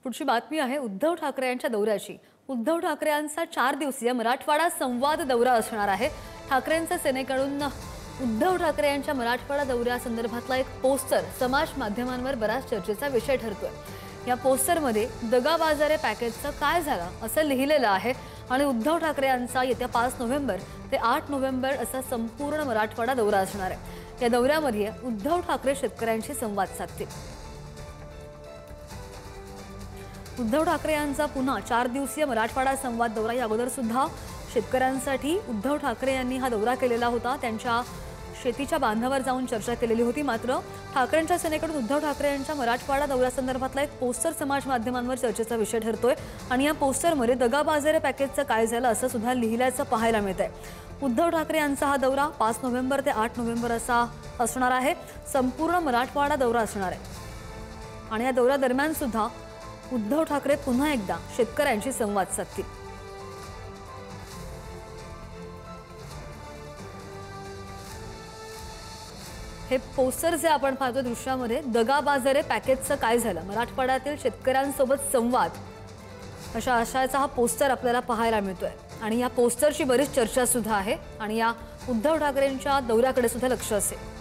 पुढची बातमी आहे उद्धव ठाकरे यांच्या दौऱ्याची। उद्धव ठाकरे यांचा 4 दिवसीय मराठवाडा संवाद दौरा असणार आहे। ठाकरेंच्या सेनेकडून उद्धव ठाकरे यांच्या मराठवाडा दौऱ्यासंदर्भातला एक पोस्टर समाज माध्यमांवर बराच चर्चेचा विषय ठरतोय। या पोस्टरमध्ये दगाबाजारे पॅकेजचं काय झालं असं लिहिलेलं आहे आणि उद्धव ठाकरे यांचा येत्या 5 नोव्हेंबर ते 8 नोव्हेंबर असा संपूर्ण मराठवाडा दौरा असणार आहे। या दौऱ्यामध्ये उद्धव ठाकरे शेतकऱ्यांशी संवाद साधतील। उद्धव ठाकरे यांचा पुन्हा 4 दिवसीय मराठवाडा संवाद दौरा। या अगोदर सुद्धा शेतकऱ्यांसाठी उद्धव ठाकरे यांनी हा दौरा केलेला होता। त्यांच्या शेतीच्या बांधावर जाऊन चर्चा केलेली होती। मात्र ठाकरेंच्या सेनेकडून उद्धव ठाकरे यांच्या मराठवाडा दौऱ्यासंदर्भातला एक पोस्टर समाज माध्यमांवर चर्चेचा विषय ठरतोय आणि या पोस्टरमध्ये दगाबाजारे पॅकेजचं काय झालं असं सुद्धा लिहिल्याचं पाहायला मिळतंय। उद्धव ठाकरे यांचा हा दौरा 5 नोव्हेंबर ते 8 नोव्हेंबर असा असणार आहे। संपूर्ण मराठवाडा दौरा असणार आहे आणि या दौऱ्यादरम्यान सुद्धा उद्धव ठाकरे पुन्हा एकदा शेतकऱ्यांशी संवाद साधतील। हे पोस्टर जे आपण पाहतो दृश्यामध्ये दगाबाजारे पॅकेजचं काय झालं, मराठवाड्यातील शेतकऱ्यांसोबत संवाद अशा आशयाचा हा पोस्टर आपल्याला पाहायला मिळतोय आणि या पोस्टरची बरीच चर्चा सुद्धा आहे आणि या उद्धव ठाकरेंच्या दौऱ्याकडे सुद्धा लक्ष असेल।